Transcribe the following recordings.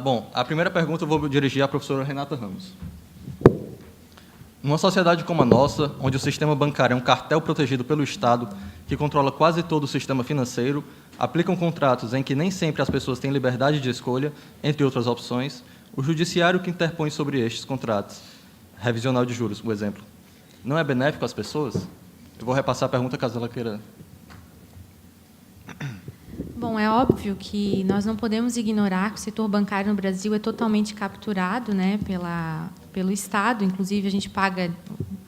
Bom, a primeira pergunta eu vou dirigir à professora Renata Ramos. Numa sociedade como a nossa, onde o sistema bancário é um cartel protegido pelo Estado, que controla quase todo o sistema financeiro, aplicam contratos em que nem sempre as pessoas têm liberdade de escolha, entre outras opções, o judiciário que interpõe sobre estes contratos, revisional de juros, por exemplo, não é benéfico às pessoas? Eu vou repassar a pergunta caso ela queira. Bom, é óbvio que nós não podemos ignorar que o setor bancário no Brasil é totalmente capturado, né, pelo Estado. Inclusive, a gente paga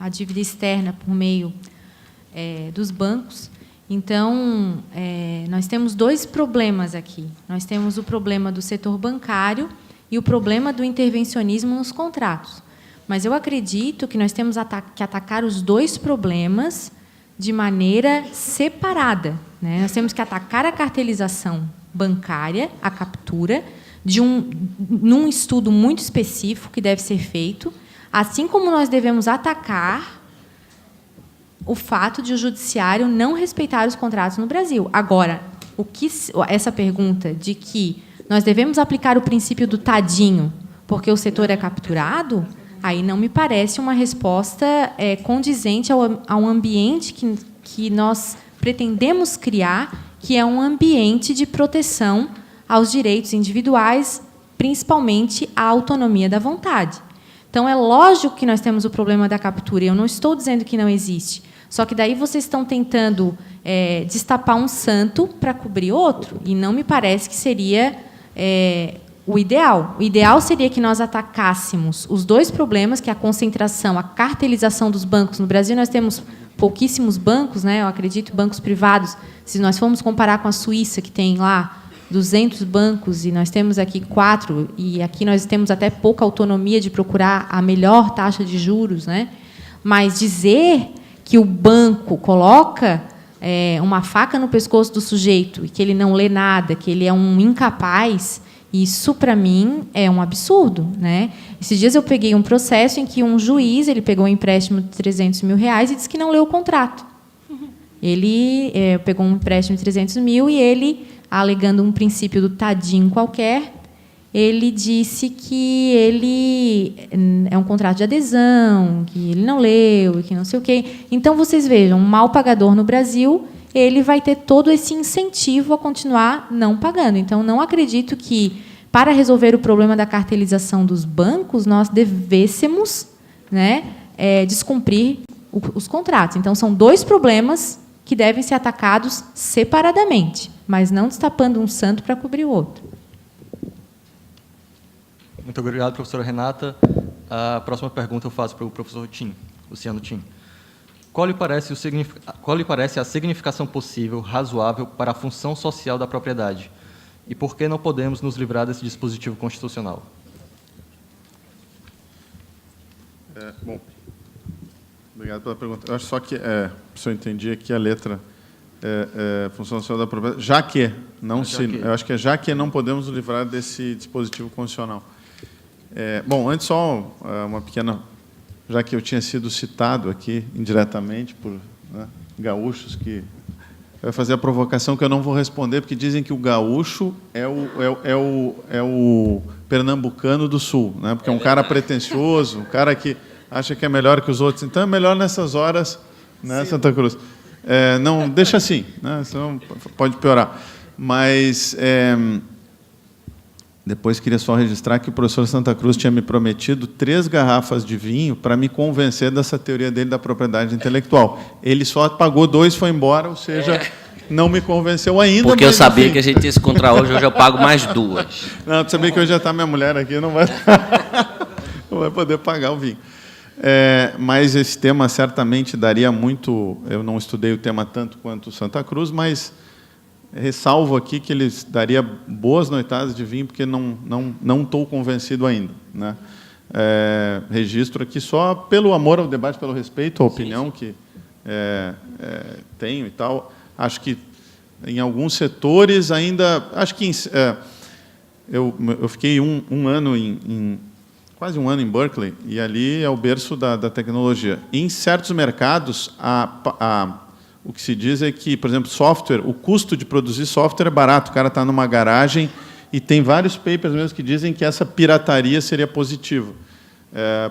a dívida externa por meio dos bancos. Então, nós temos dois problemas aqui. Nós temos o problema do setor bancário e o problema do intervencionismo nos contratos. Mas eu acredito que nós temos que atacar os dois problemas de maneira separada, né? Nós temos que atacar a cartelização bancária, a captura, num estudo muito específico que deve ser feito, assim como nós devemos atacar o fato de o judiciário não respeitar os contratos no Brasil. Agora, essa pergunta de que nós devemos aplicar o princípio do tadinho porque o setor é capturado, aí não me parece uma resposta condizente ao ambiente que nós pretendemos criar, que é um ambiente de proteção aos direitos individuais, principalmente à autonomia da vontade. Então, é lógico que nós temos o problema da captura, eu não estou dizendo que não existe, só que daí vocês estão tentando destapar um santo para cobrir outro, e não me parece que seria o ideal. O ideal seria que nós atacássemos os dois problemas, que é a concentração, a cartelização dos bancos. No Brasil, nós temos pouquíssimos bancos, né? Eu acredito, bancos privados. Se nós formos comparar com a Suíça, que tem lá 200 bancos, e nós temos aqui 4, e aqui nós temos até pouca autonomia de procurar a melhor taxa de juros, né? Mas dizer que o banco coloca uma faca no pescoço do sujeito e que ele não lê nada, que ele é um incapaz, isso, para mim, é um absurdo, né? Esses dias eu peguei um processo em que um juiz ele pegou um empréstimo de R$300 mil e disse que não leu o contrato. Ele pegou um empréstimo de 300 mil e ele, alegando um princípio do tadinho qualquer, ele disse que ele é um contrato de adesão, que ele não leu, que não sei o quê. Então, vocês vejam, um mal pagador no Brasil, ele vai ter todo esse incentivo a continuar não pagando. Então, não acredito que, para resolver o problema da cartelização dos bancos, nós devêssemos, né, descumprir os contratos. Então, são dois problemas que devem ser atacados separadamente, mas não destapando um santo para cobrir o outro. Muito obrigado, professora Renata. A próxima pergunta eu faço para o professor Tim, Luciano Tim. Qual lhe parece a significação possível, razoável, para a função social da propriedade? E por que não podemos nos livrar desse dispositivo constitucional? Bom, obrigado pela pergunta. Eu acho só que, se eu entendi aqui a letra, função social da propriedade, eu acho que já que não podemos nos livrar desse dispositivo constitucional. Bom, antes só uma pequena... Já que eu tinha sido citado aqui indiretamente por gaúchos, que vai fazer a provocação que eu não vou responder, porque dizem que o gaúcho é o pernambucano do sul, né? Porque é um cara pretensioso, um cara que acha que é melhor que os outros. Então, é melhor nessas horas, né, Santa Cruz? Não, deixa assim, né? Senão pode piorar. Mas... Depois, queria só registrar que o professor Santa Cruz tinha me prometido 3 garrafas de vinho para me convencer dessa teoria dele da propriedade intelectual. Ele só pagou 2 e foi embora, ou seja, não me convenceu ainda. Porque eu sabia que a gente ia se encontrar hoje eu pago mais 2. Não, tu sabia que hoje já está minha mulher aqui, não vai poder pagar o vinho. Mas esse tema certamente daria muito... Eu não estudei o tema tanto quanto o Santa Cruz, mas... ressalvo aqui que eles daria boas noitadas de vinho, porque não estou convencido ainda, né? Registro aqui só pelo amor ao debate, pelo respeito à opinião que tenho e tal. Acho que em alguns setores ainda... Acho que eu fiquei quase um ano em Berkeley, e ali é o berço da tecnologia. Em certos mercados, o que se diz é que, por exemplo, software, o custo de produzir software é barato. O cara está numa garagem E tem vários papers mesmo que dizem que essa pirataria seria positiva,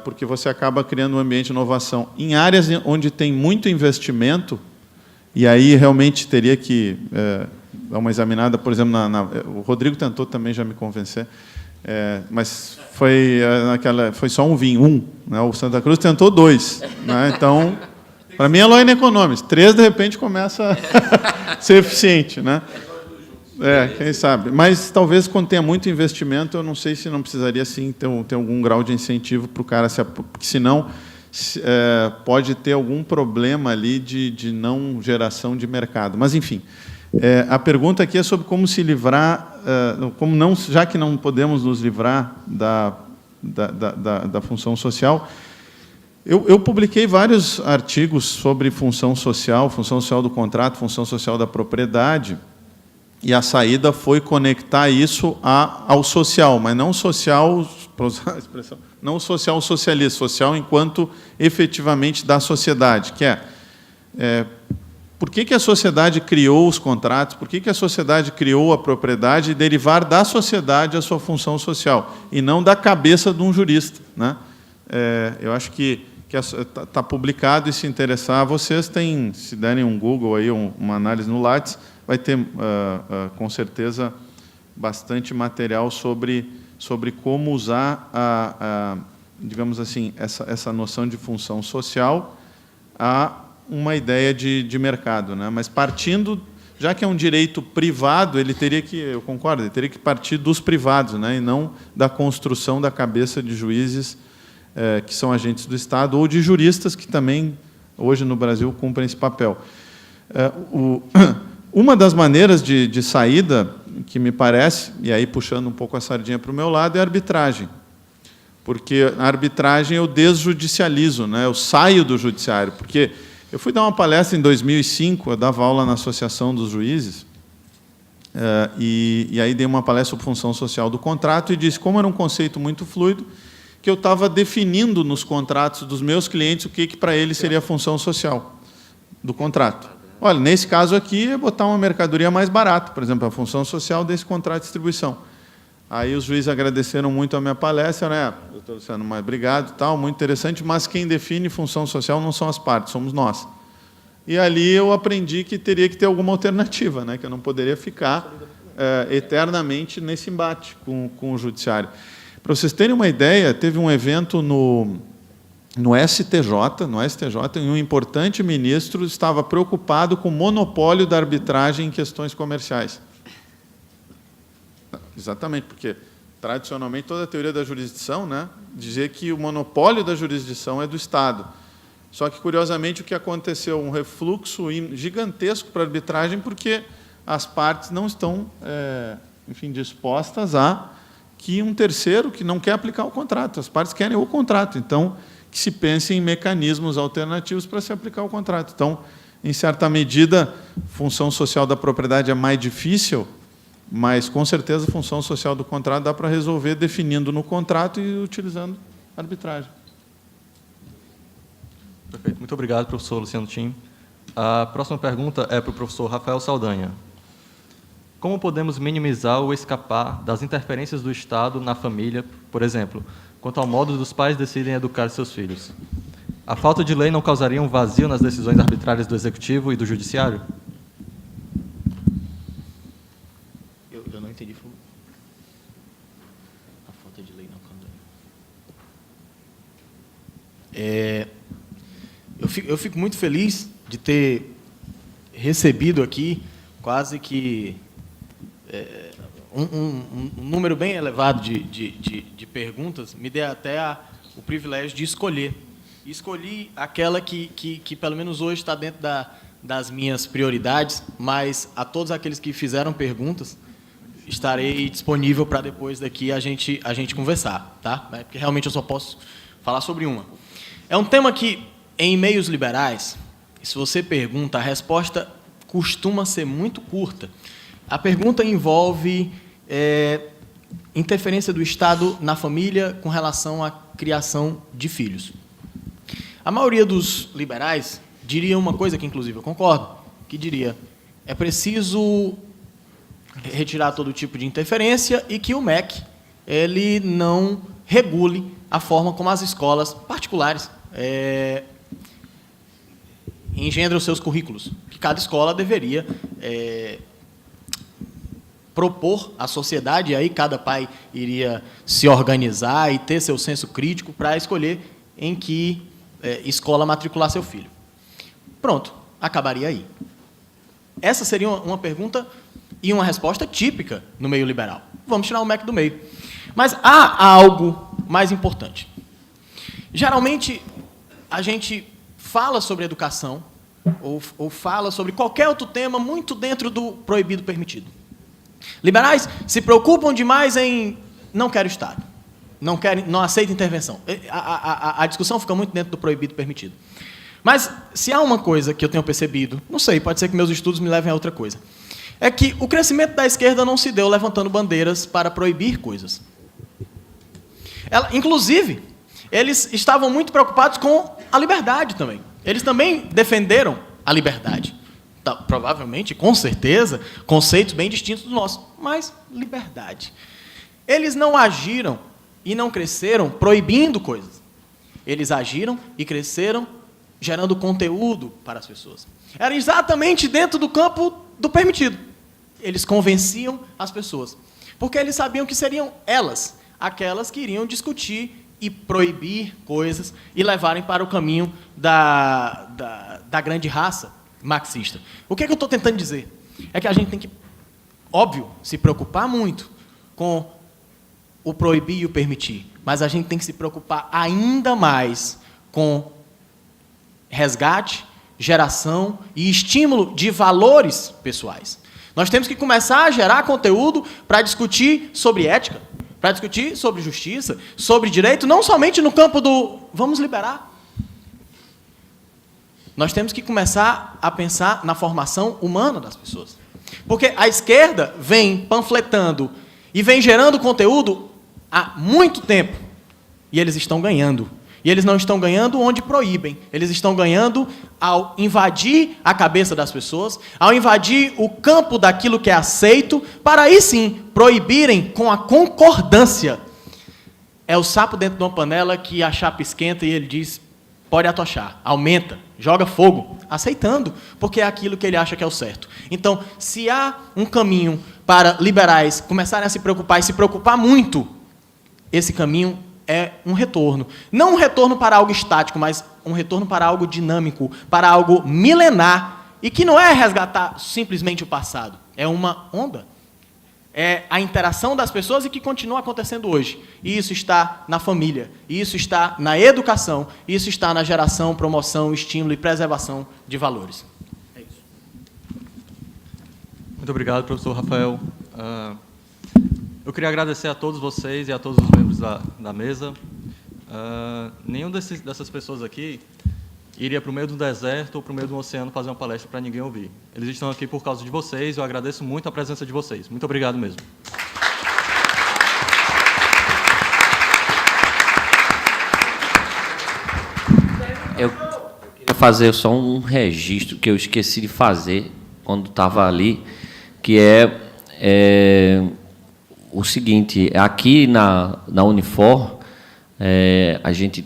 porque você acaba criando um ambiente de inovação. Em áreas onde tem muito investimento, e aí realmente teria que dar uma examinada, por exemplo, o Rodrigo tentou também já me convencer, mas foi só um vinho, né? O Santa Cruz tentou 2. Né? Então, para mim é law and economics. 3, de repente, começa a ser eficiente. Né? Quem sabe. Mas, talvez, quando tenha muito investimento, eu não sei se não precisaria, sim, ter algum grau de incentivo para o cara, porque, senão, pode ter algum problema ali de não geração de mercado. Mas, enfim, a pergunta aqui é sobre como se livrar, já que não podemos nos livrar da função social. Eu publiquei vários artigos sobre função social do contrato, função social da propriedade, e a saída foi conectar isso ao social, mas não social, para usar a expressão, não social socialista, social enquanto efetivamente da sociedade, que por que a sociedade criou os contratos, por que a sociedade criou a propriedade e derivar da sociedade a sua função social, e não da cabeça de um jurista. Né? Eu acho que está publicado, e se interessar, vocês têm, se derem um Google, aí, uma análise no Lattes, vai ter, com certeza, bastante material sobre como usar, digamos assim, essa noção de função social a uma ideia de mercado. Né? Mas partindo, já que é um direito privado, ele teria que, eu concordo, ele teria que partir dos privados, né? E não da construção da cabeça de juízes que são agentes do Estado, ou de juristas que também, hoje, no Brasil, cumprem esse papel. Uma das maneiras de saída, que me parece, e aí puxando um pouco a sardinha para o meu lado, é a arbitragem. Porque a arbitragem eu desjudicializo, né? Eu saio do judiciário. Porque eu fui dar uma palestra em 2005, eu dava aula na Associação dos Juízes, e aí dei uma palestra sobre função social do contrato, e disse, como era um conceito muito fluido, que eu estava definindo nos contratos dos meus clientes o que para eles seria a função social do contrato. Olha, nesse caso aqui, é botar uma mercadoria mais barata, por exemplo, a função social desse contrato de distribuição. Aí os juízes agradeceram muito a minha palestra, né? Doutor Luciano, mas obrigado, tal, muito interessante, mas quem define função social não são as partes, somos nós. E ali eu aprendi que teria que ter alguma alternativa, né? Que eu não poderia ficar eternamente nesse embate com o judiciário. Para vocês terem uma ideia, teve um evento no STJ, e um importante ministro estava preocupado com o monopólio da arbitragem em questões comerciais. Exatamente, porque, tradicionalmente, toda a teoria da jurisdição, né, dizia que o monopólio da jurisdição é do Estado. Só que, curiosamente, o que aconteceu? Um refluxo gigantesco para a arbitragem, porque as partes não estão, enfim, dispostas a que um terceiro que não quer aplicar o contrato. As partes querem o contrato. Então, que se pense em mecanismos alternativos para se aplicar o contrato. Então, em certa medida, função social da propriedade é mais difícil, mas, com certeza, a função social do contrato dá para resolver definindo no contrato e utilizando arbitragem. Perfeito. Muito obrigado, professor Luciano Tim. A próxima pergunta é para o professor Rafael Saldanha. Como podemos minimizar ou escapar das interferências do Estado na família, por exemplo, quanto ao modo dos pais decidem educar seus filhos? A falta de lei não causaria um vazio nas decisões arbitrárias do Executivo e do Judiciário? Eu não entendi. A falta de lei não causaria. Eu fico muito feliz de ter recebido aqui quase que um número bem elevado de perguntas, me deu até o privilégio de escolher. E escolhi aquela que, pelo menos hoje, está dentro das minhas prioridades, mas a todos aqueles que fizeram perguntas, estarei disponível para depois daqui a gente conversar, tá? Porque realmente eu só posso falar sobre uma. É um tema que, em meios liberais, se você pergunta, a resposta costuma ser muito curta. A pergunta envolve interferência do Estado na família com relação à criação de filhos. A maioria dos liberais diria uma coisa que, inclusive, eu concordo, que diria, é preciso retirar todo tipo de interferência e que o MEC ele não regule a forma como as escolas particulares engendram os seus currículos, que cada escola deveria propor à sociedade, e aí cada pai iria se organizar e ter seu senso crítico para escolher em que escola matricular seu filho. Pronto, acabaria aí. Essa seria uma pergunta e uma resposta típica no meio liberal. Vamos tirar o MEC do meio. Mas há algo mais importante. Geralmente, a gente fala sobre educação ou fala sobre qualquer outro tema muito dentro do proibido-permitido. Liberais se preocupam demais em não quero Estado, não aceita intervenção. A discussão fica muito dentro do proibido-permitido. Mas, se há uma coisa que eu tenho percebido, não sei, pode ser que meus estudos me levem a outra coisa, é que o crescimento da esquerda não se deu levantando bandeiras para proibir coisas. Inclusive, eles estavam muito preocupados com a liberdade também. Eles também defenderam a liberdade. Provavelmente, com certeza, conceitos bem distintos do nosso, mas liberdade. Eles não agiram e não cresceram proibindo coisas. Eles agiram e cresceram gerando conteúdo para as pessoas. Era exatamente dentro do campo do permitido. Eles convenciam as pessoas, porque eles sabiam que seriam elas, aquelas que iriam discutir e proibir coisas e levarem para o caminho da grande raça marxista. O que é que eu estou tentando dizer? É que a gente tem que, óbvio, se preocupar muito com o proibir e o permitir, mas a gente tem que se preocupar ainda mais com resgate, geração e estímulo de valores pessoais. Nós temos que começar a gerar conteúdo para discutir sobre ética, para discutir sobre justiça, sobre direito, não somente no campo do vamos liberar. Nós temos que começar a pensar na formação humana das pessoas. Porque a esquerda vem panfletando e vem gerando conteúdo há muito tempo. E eles estão ganhando. E eles não estão ganhando onde proíbem. Eles estão ganhando ao invadir a cabeça das pessoas, ao invadir o campo daquilo que é aceito, para aí sim proibirem com a concordância. É o sapo dentro de uma panela que a chapa esquenta e ele diz, pode atochar, aumenta, joga fogo, aceitando, porque é aquilo que ele acha que é o certo. Então, se há um caminho para liberais começarem a se preocupar e se preocupar muito, esse caminho é um retorno. Não um retorno para algo estático, mas um retorno para algo dinâmico, para algo milenar, e que não é resgatar simplesmente o passado, é uma onda. É a interação das pessoas e que continua acontecendo hoje. E isso está na família, isso está na educação, isso está na geração, promoção, estímulo e preservação de valores. É isso. Muito obrigado, professor Rafael. Eu queria agradecer a todos vocês e a todos os membros da mesa. Nenhum dessas pessoas aqui iria para o meio do deserto ou para o meio do oceano fazer uma palestra para ninguém ouvir. Eles estão aqui por causa de vocês, eu agradeço muito a presença de vocês. Muito obrigado mesmo. Eu queria fazer só um registro que eu esqueci de fazer quando estava ali, que é o seguinte, aqui na Unifor, a gente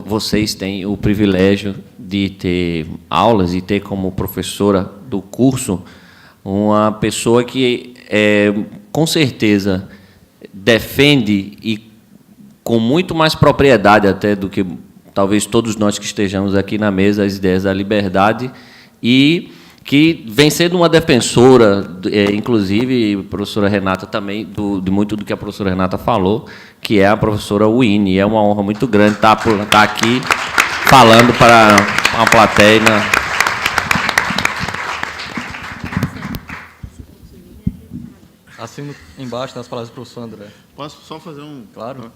vocês têm o privilégio de ter aulas e ter como professora do curso uma pessoa que, com certeza, defende e com muito mais propriedade até do que talvez todos nós que estejamos aqui na mesa as ideias da liberdade e que vem sendo uma defensora, inclusive, a professora Renata também, de muito do que a professora Renata falou, que é a professora Winnie. É uma honra muito grande estar aqui falando para uma plateia. Assino embaixo nas palavras do professor André. Posso só fazer um... Claro.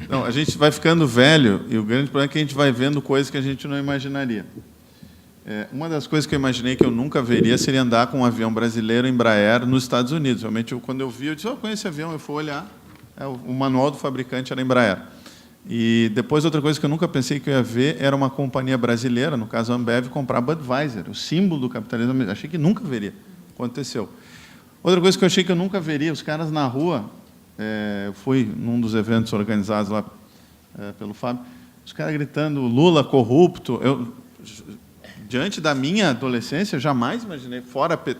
Não, a gente vai ficando velho e o grande problema é que a gente vai vendo coisas que a gente não imaginaria. Uma das coisas que eu imaginei que eu nunca veria seria andar com um avião brasileiro Embraer nos Estados Unidos. Realmente, quando eu vi, eu disse, eu conheço esse avião, eu fui olhar, o manual do fabricante era Embraer. E depois, outra coisa que eu nunca pensei que eu ia ver era uma companhia brasileira, no caso a Ambev, comprar Budweiser, o símbolo do capitalismo. Achei que nunca veria. Aconteceu. Outra coisa que eu achei que eu nunca veria, os caras na rua, eu fui num dos eventos organizados lá pelo Fábio, os caras gritando Lula corrupto. Diante da minha adolescência, eu jamais imaginei,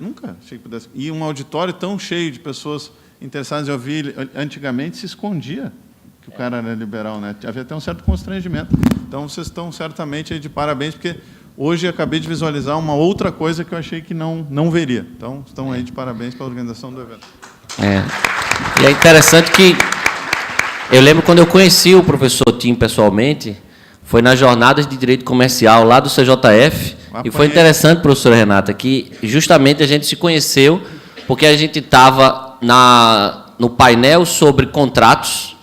nunca achei que pudesse. E um auditório tão cheio de pessoas interessadas em ouvir, antigamente se escondia que o cara era liberal, né? Havia até um certo constrangimento. Então, vocês estão certamente aí de parabéns, porque hoje eu acabei de visualizar uma outra coisa que eu achei que não veria. Então, estão aí de parabéns pela organização do evento. E é interessante que eu lembro quando eu conheci o professor Tim pessoalmente, foi nas jornadas de direito comercial lá do CJF, e foi interessante, professora Renata, que justamente a gente se conheceu porque a gente estava no painel sobre contratos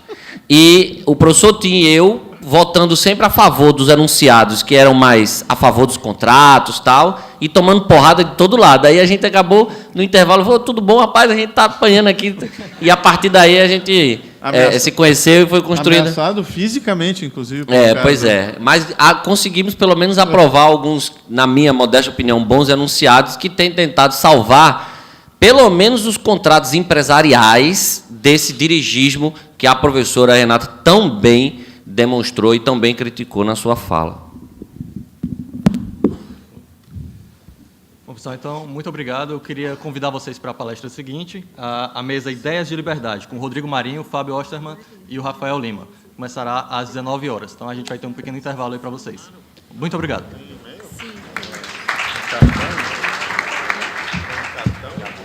e o professor Tim e eu votando sempre a favor dos enunciados que eram mais a favor dos contratos tal, e tomando porrada de todo lado. Aí a gente acabou, no intervalo, falou, tudo bom, rapaz, a gente está apanhando aqui. E a partir daí a gente se conheceu e foi construindo. Ameaçado fisicamente, inclusive. Pois é. Mas conseguimos pelo menos aprovar alguns, na minha modesta opinião, bons enunciados que têm tentado salvar pelo menos os contratos empresariais desse dirigismo que a professora Renata tão bem demonstrou e também criticou na sua fala. Bom, pessoal, então, muito obrigado. Eu queria convidar vocês para a palestra seguinte, a mesa Ideias de Liberdade, com o Rodrigo Marinho, o Fábio Osterman e o Rafael Lima. Começará às 19 horas. Então, a gente vai ter um pequeno intervalo aí para vocês. Muito obrigado.